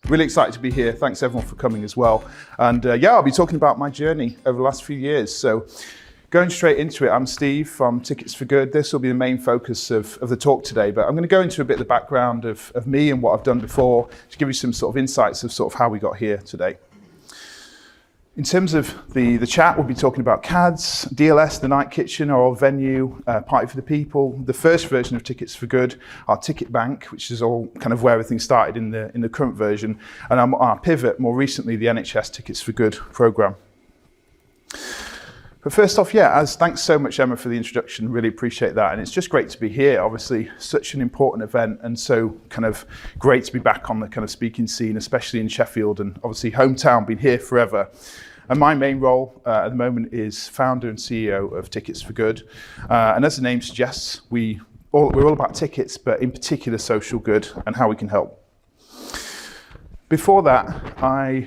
Really excited to be here. Thanks everyone for coming as well. And I'll be talking about my journey over the last few years. So going straight into it, I'm Steve from Tickets for Good. This will be the main focus of the talk today, but I'm going to go into a bit of the background of me and what I've done before to give you some sort of insights of sort of how we got here today. In terms of the chat, we'll be talking about CADs, DLS, the Night Kitchen, our old venue, Party for the People, the first version of Tickets for Good, our ticket bank, which is all kind of where everything started in the current version, and our pivot, more recently, the NHS Tickets for Good programme. But first off, thanks so much, Emma, for the introduction. Really appreciate that. And it's just great to be here. Obviously, such an important event, and so kind of great to be back on the kind of speaking scene, especially in Sheffield, and obviously hometown, been here forever. And my main role at the moment is founder and CEO of Tickets for Good. And as the name suggests, we're all about tickets, but in particular social good and how we can help. Before that, my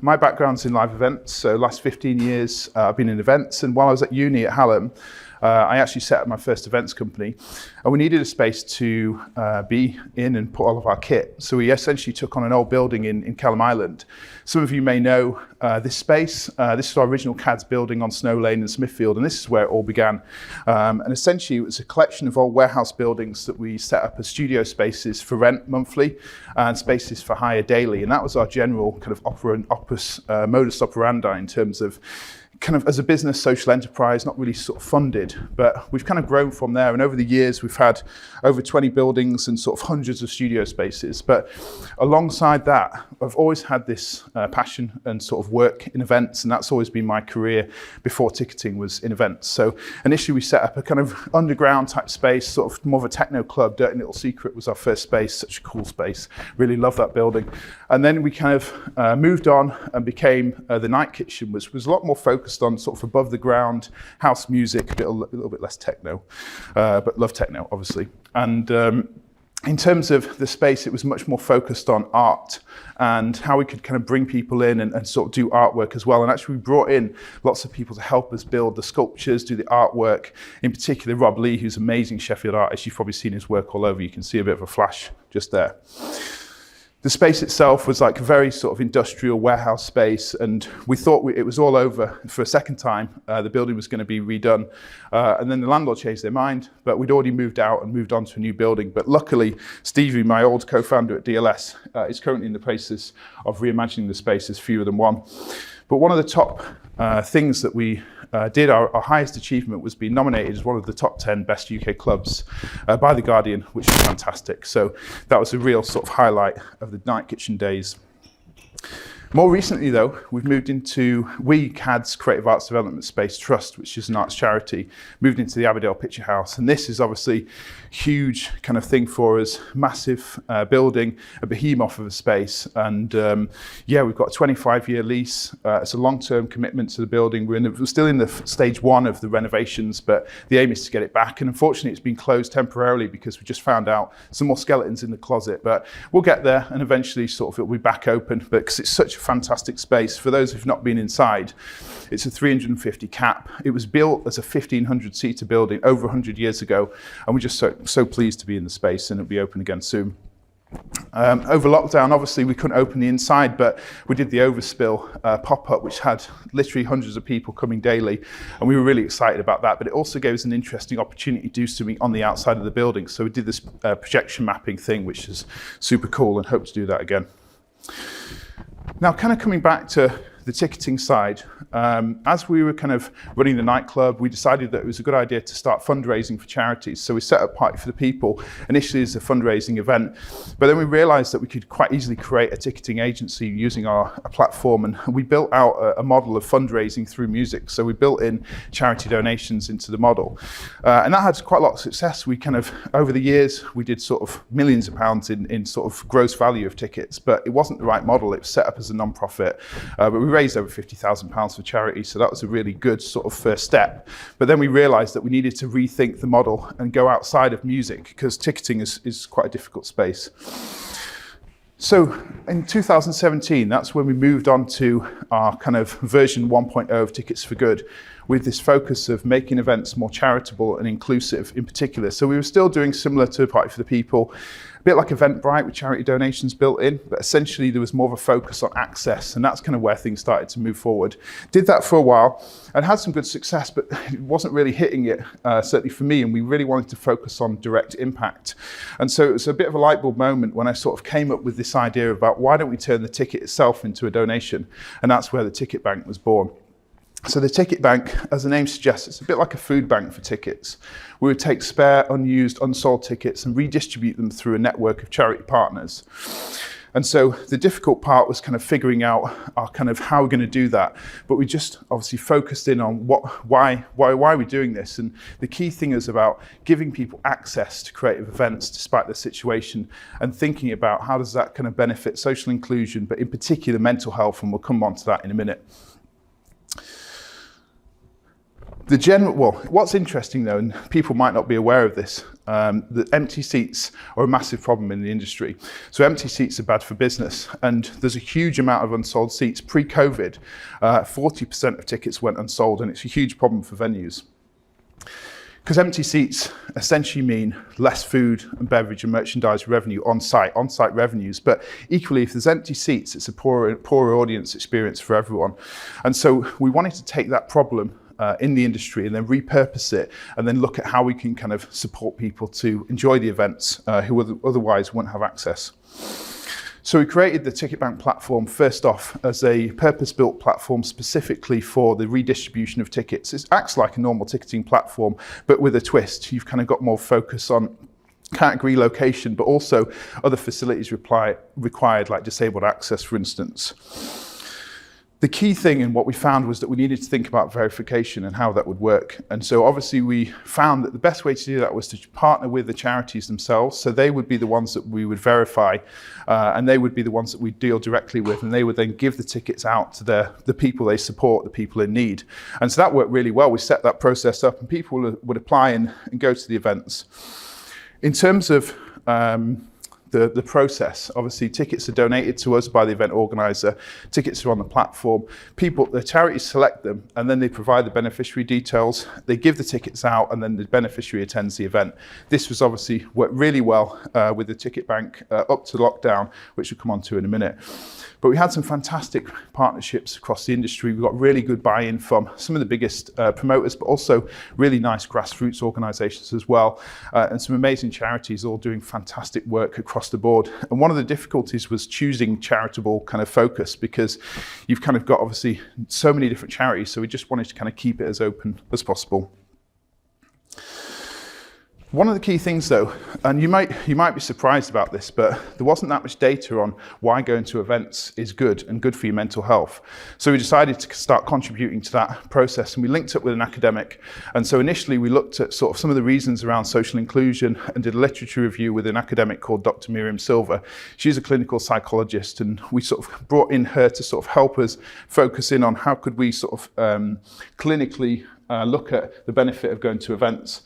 background's in live events. So last 15 years, I've been in events. And while I was at uni at Hallam, I actually set up my first events company. And we needed a space to be in and put all of our kit. So we essentially took on an old building in Kelham Island. Some of you may know this space. This is our original CADS building on Snow Lane in Smithfield, and this is where it all began. And essentially, it was a collection of old warehouse buildings that we set up as studio spaces for rent monthly and spaces for hire daily. And that was our general kind of modus operandi in terms of kind of as a business social enterprise, not really sort of funded, but we've kind of grown from there. And over the years, we've had over 20 buildings and sort of hundreds of studio spaces. But alongside that, I've always had this passion and sort of work in events, and that's always been my career before ticketing was in events. So initially we set up a kind of underground type space, sort of more of a techno club. Dirty Little Secret was our first space, such a cool space. Really love that building. And then we kind of moved on and became the Night Kitchen, which was a lot more focused on sort of above the ground house music, a little bit less techno, but love techno obviously. And in terms of the space, it was much more focused on art and how we could kind of bring people in and sort of do artwork as well. And actually we brought in lots of people to help us build the sculptures, do the artwork, in particular Rob Lee, who's an amazing Sheffield artist. You've probably seen his work all over. You can see a bit of a flash just there. The space itself was like a very sort of industrial warehouse space, and we thought it was all over for a second time. The building was going to be redone, and then the landlord changed their mind, but we'd already moved out and moved on to a new building. But luckily, Stevie, my old co-founder at DLS, is currently in the process of reimagining the space as fewer than one. But one of the top things that we did, our highest achievement, was being nominated as one of the top 10 best UK clubs by The Guardian, which was fantastic. So that was a real sort of highlight of the Night Kitchen days. More recently, though, we've moved into CAD's Creative Arts Development Space Trust, which is an arts charity, moved into the Aberdale Picture House. And this is obviously a huge kind of thing for us, massive building, a behemoth of a space. And we've got a 25-year lease. It's a long-term commitment to the building. We're still in the stage one of the renovations, but the aim is to get it back. And unfortunately, it's been closed temporarily because we just found out some more skeletons in the closet. But we'll get there, and eventually sort of it'll be back open, but because it's such a fantastic space. For those who've not been inside, it's a 350 cap. It was built as a 1,500-seater building over 100 years ago, and we're just so pleased to be in the space, and it'll be open again soon. Over lockdown, obviously, we couldn't open the inside, but we did the Overspill pop-up, which had literally hundreds of people coming daily, and we were really excited about that. But it also gave us an interesting opportunity to do something on the outside of the building. So we did this projection mapping thing, which is super cool, and hope to do that again. Now, kind of coming back to the ticketing side, as we were kind of running the nightclub, we decided that it was a good idea to start fundraising for charities. So we set up Party for the People initially as a fundraising event, but then we realized that we could quite easily create a ticketing agency using our platform, and we built out a model of fundraising through music. So we built in charity donations into the model, and that had quite a lot of success. We kind of, over the years, we did sort of millions of pounds in sort of gross value of tickets, but it wasn't the right model. It was set up as a non-profit, but we raised over £50,000 for charity, so that was a really good sort of first step. But then we realized that we needed to rethink the model and go outside of music, because ticketing is quite a difficult space. So in 2017, that's when we moved on to our kind of version 1.0 of Tickets for Good, with this focus of making events more charitable and inclusive in particular. So we were still doing similar to Party for the People, a bit like Eventbrite with charity donations built in, but essentially there was more of a focus on access, and that's kind of where things started to move forward. Did that for a while and had some good success, but it wasn't really hitting it, certainly for me, and we really wanted to focus on direct impact. And so it was a bit of a light bulb moment when I sort of came up with this idea about why don't we turn the ticket itself into a donation, and that's where the Ticket Bank was born. So the Ticket Bank, as the name suggests, it's a bit like a food bank for tickets. We would take spare, unused, unsold tickets and redistribute them through a network of charity partners. And so the difficult part was kind of figuring out how we're going to do that. But we just obviously focused in on why are we doing this? And the key thing is about giving people access to creative events despite their situation, and thinking about how does that kind of benefit social inclusion, but in particular mental health, and we'll come on to that in a minute. What's interesting though, and people might not be aware of this, that empty seats are a massive problem in the industry. So empty seats are bad for business, and there's a huge amount of unsold seats. Pre-COVID, 40% of tickets went unsold, and it's a huge problem for venues. Because empty seats essentially mean less food and beverage and merchandise revenue on-site revenues. But equally, if there's empty seats, it's a poorer audience experience for everyone. And so we wanted to take that problem in the industry and then repurpose it, and then look at how we can kind of support people to enjoy the events who otherwise wouldn't have access. So we created the Ticket Bank platform first off as a purpose-built platform specifically for the redistribution of tickets. It acts like a normal ticketing platform, but with a twist. You've kind of got more focus on category location, but also other facilities required, like disabled access, for instance. The key thing and what we found was that we needed to think about verification and how that would work. And so obviously we found that the best way to do that was to partner with the charities themselves. So they would be the ones that we would verify, and they would be the ones that we deal directly with, and they would then give the tickets out to the people they support, the people in need. And so that worked really well. We set that process up, and people would apply and go to the events. In terms of the process, obviously tickets are donated to us by the event organizer, tickets are on the platform, the charities select them, and then they provide the beneficiary details, they give the tickets out, and then the beneficiary attends the event. This was obviously worked really well with the Ticket Bank up to lockdown, which we'll come on to in a minute. But we had some fantastic partnerships across the industry. We got really good buy-in from some of the biggest promoters, but also really nice grassroots organizations as well, and some amazing charities all doing fantastic work across the board. And one of the difficulties was choosing charitable kind of focus, because you've kind of got obviously so many different charities, so we just wanted to kind of keep it as open as possible. One of the key things though, and you might be surprised about this, but there wasn't that much data on why going to events is good and good for your mental health. So we decided to start contributing to that process, and we linked up with an academic. And so initially we looked at sort of some of the reasons around social inclusion and did a literature review with an academic called Dr. Miriam Silver. She's a clinical psychologist, and we sort of brought in her to sort of help us focus in on how could we sort of clinically look at the benefit of going to events.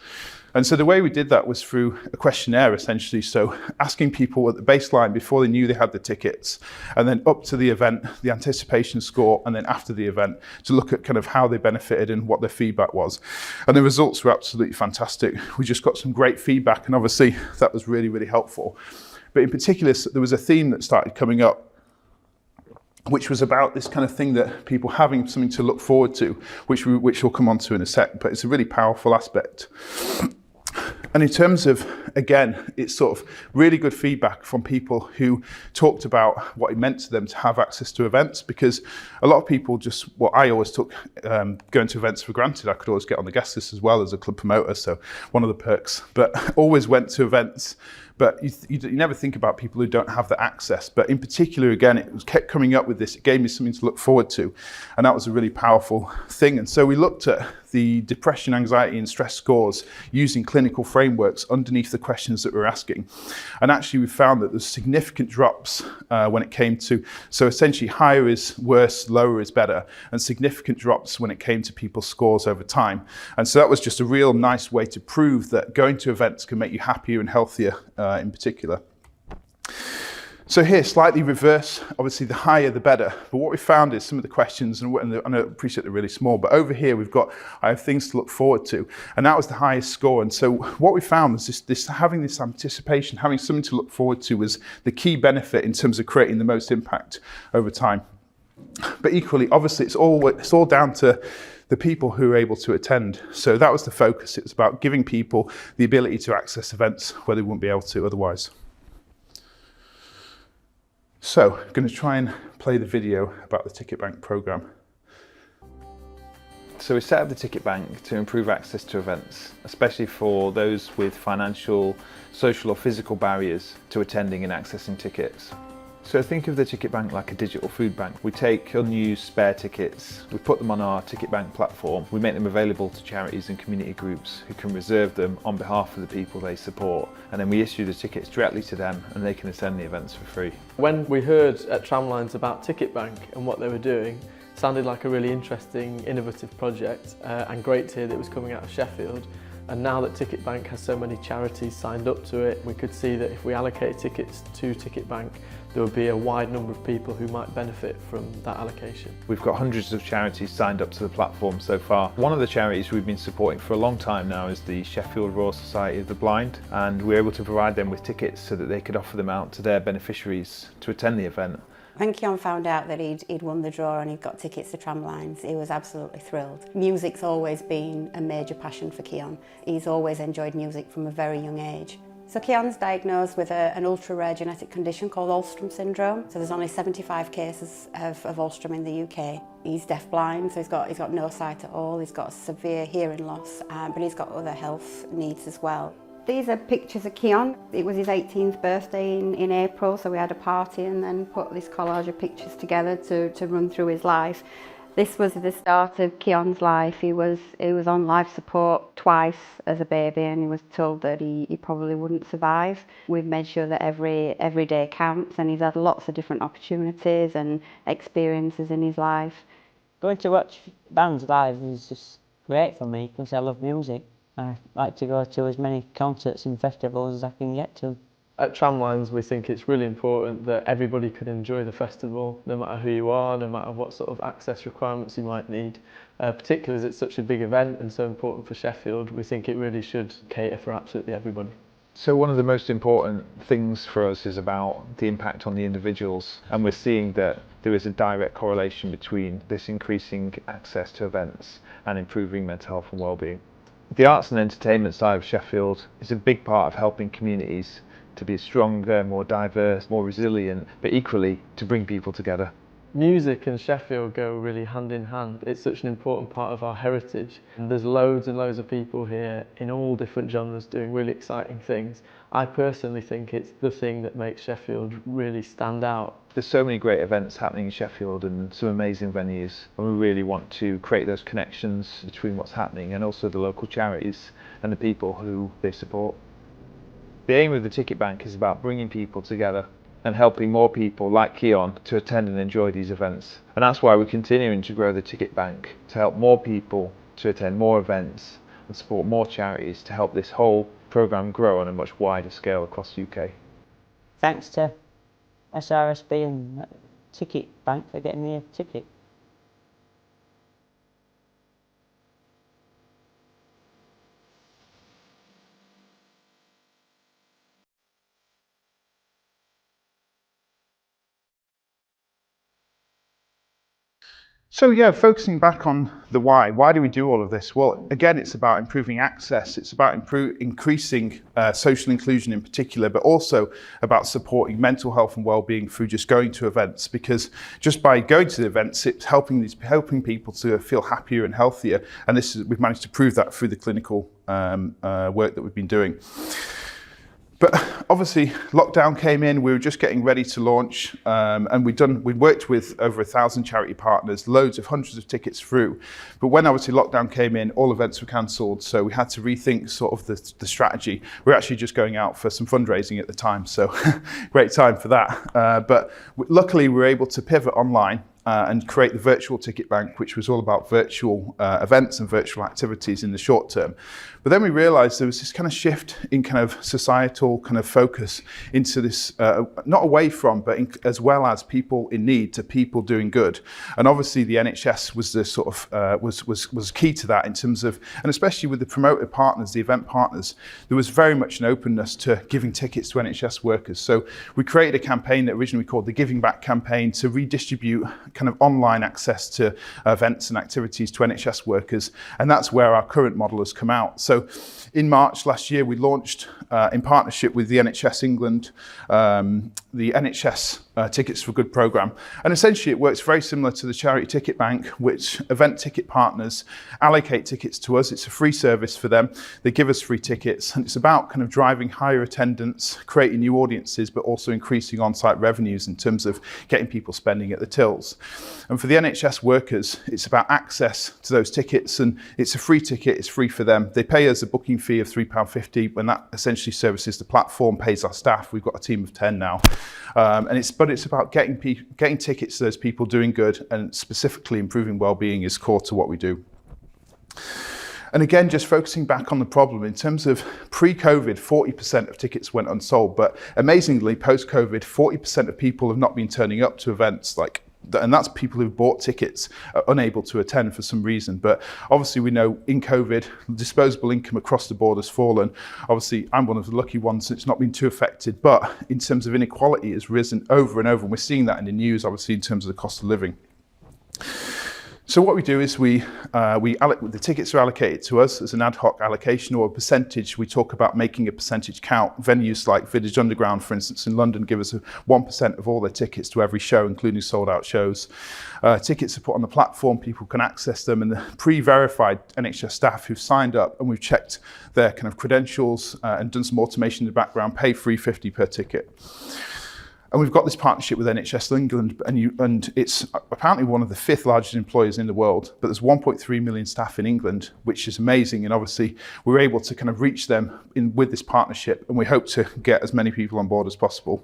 And so the way we did that was through a questionnaire, essentially. So asking people at the baseline before they knew they had the tickets, and then up to the event, the anticipation score, and then after the event, to look at kind of how they benefited and what their feedback was. And the results were absolutely fantastic. We just got some great feedback, and obviously that was really, really helpful. But in particular, there was a theme that started coming up, which was about this kind of thing that people having something to look forward to, which we'll come on to in a sec, but it's a really powerful aspect. And in terms of, again, it's sort of really good feedback from people who talked about what it meant to them to have access to events, because a lot of people I always took going to events for granted. I could always get on the guest list as well as a club promoter, so one of the perks, but always went to events. But you never think about people who don't have the access. But in particular, again, it kept coming up with this. It gave me something to look forward to. And that was a really powerful thing. And so we looked at the depression, anxiety, and stress scores using clinical frameworks underneath the questions that we're asking. And actually, we found that there's significant drops when it came to, so essentially higher is worse, lower is better, and significant drops when it came to people's scores over time. And so that was just a real nice way to prove that going to events can make you happier and healthier in particular. So here, slightly reverse, obviously the higher the better. But what we found is some of the questions, and I appreciate they're really small, but over here I have things to look forward to. And that was the highest score. And so what we found was this having this anticipation, having something to look forward to was the key benefit in terms of creating the most impact over time. But equally, obviously, it's all down to the people who are able to attend. So that was the focus. It was about giving people the ability to access events where they wouldn't be able to otherwise. So I'm going to try and play the video about the Ticket Bank programme. So we set up the Ticket Bank to improve access to events, especially for those with financial, social or physical barriers to attending and accessing tickets. So think of the Ticket Bank like a digital food bank. We take unused spare tickets, we put them on our Ticket Bank platform, we make them available to charities and community groups who can reserve them on behalf of the people they support, and then we issue the tickets directly to them and they can attend the events for free. When we heard at Tramlines about Ticket Bank and what they were doing, it sounded like a really interesting, innovative project, and great to hear that it was coming out of Sheffield. And now that Ticket Bank has so many charities signed up to it, we could see that if we allocated tickets to Ticket Bank, there would be a wide number of people who might benefit from that allocation. We've got hundreds of charities signed up to the platform so far. One of the charities we've been supporting for a long time now is the Sheffield Royal Society of the Blind, and we're able to provide them with tickets so that they could offer them out to their beneficiaries to attend the event. When Keon found out that he'd won the draw and he'd got tickets to Tramlines, he was absolutely thrilled. Music's always been a major passion for Keon. He's always enjoyed music from a very young age. So Keon's diagnosed with an ultra-rare genetic condition called Alström syndrome. So there's only 75 cases of Alström in the UK. He's deaf-blind, so he's got no sight at all. He's got severe hearing loss, but he's got other health needs as well. These are pictures of Keon. It was his 18th birthday in April, so we had a party and then put this collage of pictures together to run through his life. This was the start of Keon's life. He was on life support twice as a baby, and he was told that he probably wouldn't survive. We've made sure that every day counts, and he's had lots of different opportunities and experiences in his life. Going to watch bands live is just great for me because I love music. I like to go to as many concerts and festivals as I can get to. At Tramlines, we think it's really important that everybody can enjoy the festival, no matter who you are, no matter what sort of access requirements you might need. Particularly as it's such a big event and so important for Sheffield, we think it really should cater for absolutely everybody. So one of the most important things for us is about the impact on the individuals, and we're seeing that there is a direct correlation between this increasing access to events and improving mental health and well-being. The arts and entertainment side of Sheffield is a big part of helping communities to be stronger, more diverse, more resilient, but equally to bring people together. Music and Sheffield go really hand in hand. It's such an important part of our heritage. And there's loads and loads of people here in all different genres doing really exciting things. I personally think it's the thing that makes Sheffield really stand out. There's so many great events happening in Sheffield and some amazing venues, and we really want to create those connections between what's happening and also the local charities and the people who they support. The aim of the Ticket Bank is about bringing people together and helping more people like Keon to attend and enjoy these events. And that's why we're continuing to grow the Ticket Bank, to help more people to attend more events and support more charities to help this whole programme grow on a much wider scale across the UK. Thanks to SRSB and Ticket Bank for getting me a ticket. So yeah, focusing back on the why do we do all of this? Well, again, it's about improving access. It's about increasing social inclusion in particular, but also about supporting mental health and well-being through just going to events, because just by going to the events, it's helping people to feel happier and healthier. And we've managed to prove that through the clinical work that we've been doing. But obviously, lockdown came in, we were just getting ready to launch, and we'd worked with over 1,000 charity partners, hundreds of tickets through. But when obviously lockdown came in, all events were cancelled, so we had to rethink sort of the strategy. We were actually just going out for some fundraising at the time, so great time for that. But luckily, we were able to pivot online and create the virtual ticket bank, which was all about virtual events and virtual activities in the short term. But then we realized there was this kind of shift in kind of societal kind of focus into this, not away from, but as well as people in need to people doing good. And obviously the NHS was the sort of, was key to that in terms of, and especially with the promoter partners, the event partners, there was very much an openness to giving tickets to NHS workers. So we created a campaign that originally we called the Giving Back campaign to redistribute kind of online access to events and activities to NHS workers. And that's where our current model has come out. So in March last year, we launched in partnership with the NHS England, the NHS Tickets for Good programme. And essentially it works very similar to the Charity Ticket Bank, which event ticket partners allocate tickets to us. It's a free service for them. They give us free tickets, and it's about kind of driving higher attendance, creating new audiences, but also increasing on-site revenues in terms of getting people spending at the tills. And for the NHS workers, it's about access to those tickets, and it's a free ticket, it's free for them. They pay us a booking fee of £3.50 when that essentially services the platform, pays our staff. We've got a team of 10 now. But it's about getting tickets to those people doing good, and specifically improving well-being is core to what we do. And again, just focusing back on the problem, in terms of pre-COVID, 40% of tickets went unsold, but amazingly, post-COVID, 40% of people have not been turning up to events, and that's people who've bought tickets, are unable to attend for some reason. But obviously we know in COVID, disposable income across the board has fallen. Obviously I'm one of the lucky ones that's not been too affected, but in terms of inequality has risen over and over, and we're seeing that in the news, obviously, in terms of the cost of living. So what we do is the tickets are allocated to us as an ad hoc allocation or a percentage. We talk about making a percentage count. Venues like Village Underground, for instance, in London, give us 1% of all their tickets to every show, including sold out shows. Tickets are put on the platform, people can access them, and the pre-verified NHS staff who've signed up, and we've checked their kind of credentials and done some automation in the background, pay £3.50 per ticket. And we've got this partnership with NHS England, and it's apparently one of the 5th largest employers in the world, but there's 1.3 million staff in England, which is amazing. And obviously we're able to kind of reach them with this partnership, and we hope to get as many people on board as possible.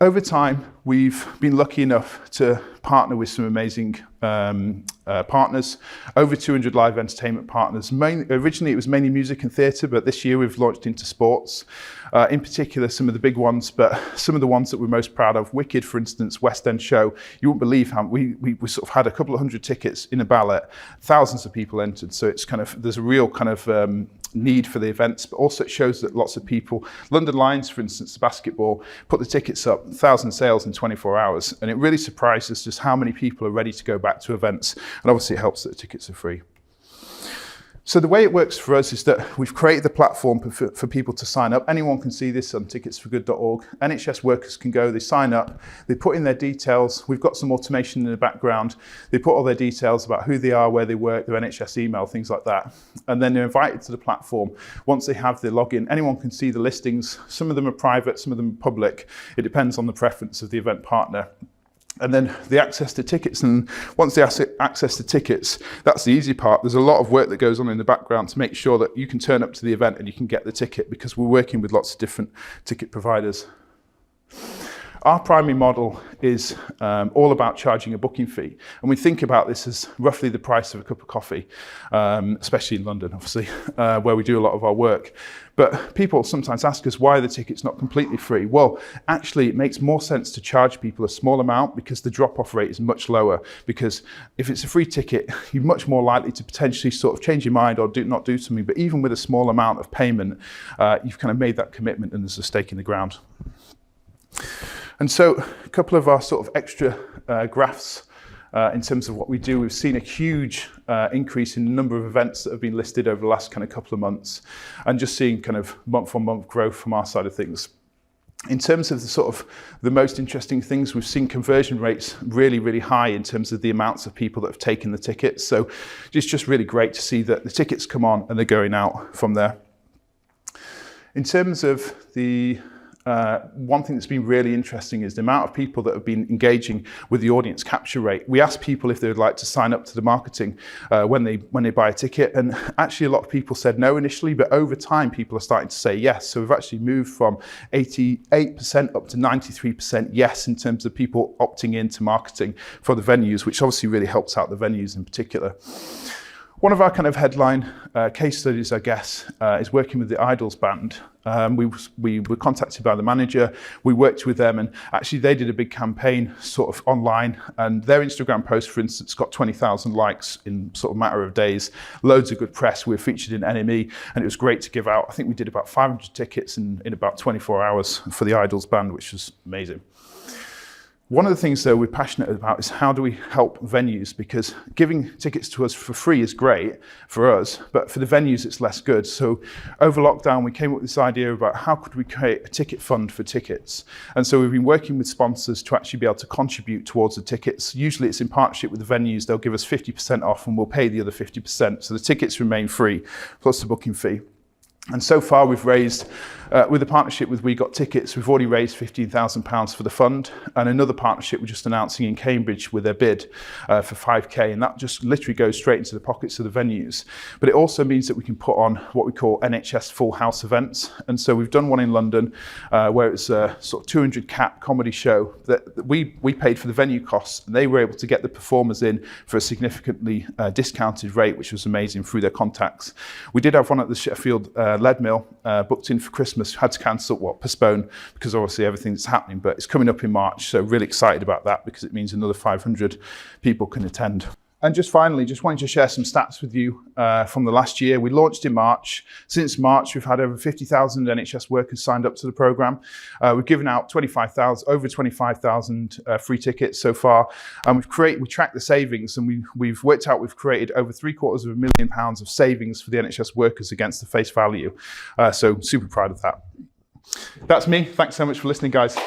Over time, we've been lucky enough to partner with some amazing partners, over 200 live entertainment partners. Originally it was mainly music and theatre, but this year we've launched into sports. In particular, some of the big ones, but some of the ones that we're most proud of. Wicked, for instance, West End show. You wouldn't believe how we sort of had a couple of hundred tickets in a ballot, thousands of people entered. So it's kind of, there's a real kind of need for the events, but also it shows that lots of people, London Lions, for instance, basketball, put the tickets up, 1,000 sales in 24 hours. And it really surprised us just how many people are ready to go back to events. And obviously it helps that the tickets are free. So the way it works for us is that we've created the platform for people to sign up. Anyone can see this on ticketsforgood.org. NHS workers can go, they sign up, they put in their details. We've got some automation in the background. They put all their details about who they are, where they work, their NHS email, things like that. And then they're invited to the platform. Once they have their login, anyone can see the listings. Some of them are private, some of them are public. It depends on the preference of the event partner. And then the access to tickets, and once they access to tickets, that's the easy part. There's a lot of work that goes on in the background to make sure that you can turn up to the event and you can get the ticket, because we're working with lots of different ticket providers. Our primary model is all about charging a booking fee. And we think about this as roughly the price of a cup of coffee, especially in London, obviously, where we do a lot of our work. But people sometimes ask us why the ticket's not completely free. Well, actually, it makes more sense to charge people a small amount because the drop-off rate is much lower. Because if it's a free ticket, you're much more likely to potentially sort of change your mind or not do something. But even with a small amount of payment, you've kind of made that commitment and there's a stake in the ground. And so a couple of our sort of extra graphs in terms of what we do. We've seen a huge increase in the number of events that have been listed over the last kind of couple of months, and just seeing kind of month-on-month growth from our side of things. In terms of the sort of the most interesting things, we've seen conversion rates really, really high in terms of the amounts of people that have taken the tickets. So it's just really great to see that the tickets come on and they're going out from there. In terms of the one thing that's been really interesting is the amount of people that have been engaging with the audience capture rate. We asked people if they would like to sign up to the marketing when they buy a ticket, and actually a lot of people said no initially, but over time people are starting to say yes. So we've actually moved from 88% up to 93% yes in terms of people opting into marketing for the venues, which obviously really helps out the venues in particular. One of our kind of headline case studies, I guess, is working with the Idols band. We were contacted by the manager, we worked with them, and actually they did a big campaign sort of online, and their Instagram post, for instance, got 20,000 likes in sort of a matter of days, loads of good press. We were featured in NME, and it was great to give out. I think we did about 500 tickets in about 24 hours for the Idols band, which was amazing. One of the things, though, we're passionate about is how do we help venues, because giving tickets to us for free is great for us, but for the venues it's less good. So over lockdown we came up with this idea about how could we create a ticket fund for tickets. And so we've been working with sponsors to actually be able to contribute towards the tickets. Usually it's in partnership with the venues. They'll give us 50% off and we'll pay the other 50%. So the tickets remain free, plus the booking fee. And so far we've raised, with a partnership with We Got Tickets, we've already raised £15,000 for the fund, and another partnership we're just announcing in Cambridge with their bid for 5k, and that just literally goes straight into the pockets of the venues. But it also means that we can put on what we call NHS full house events, and so we've done one in London where it's a sort of 200 cap comedy show that we paid for the venue costs, and they were able to get the performers in for a significantly discounted rate, which was amazing through their contacts. We did have one at the Sheffield Lead Mill, booked in for Christmas, had to cancel, postpone, because obviously everything that's happening, but it's coming up in March, so really excited about that because it means another 500 people can attend. And just finally, just wanted to share some stats with you from the last year. We launched in March. Since March, we've had over 50,000 NHS workers signed up to the programme. We've given out over 25,000 free tickets so far. And we tracked the savings, and we've worked out we've created over £750,000 of savings for the NHS workers against the face value. So super proud of that. That's me. Thanks so much for listening, guys.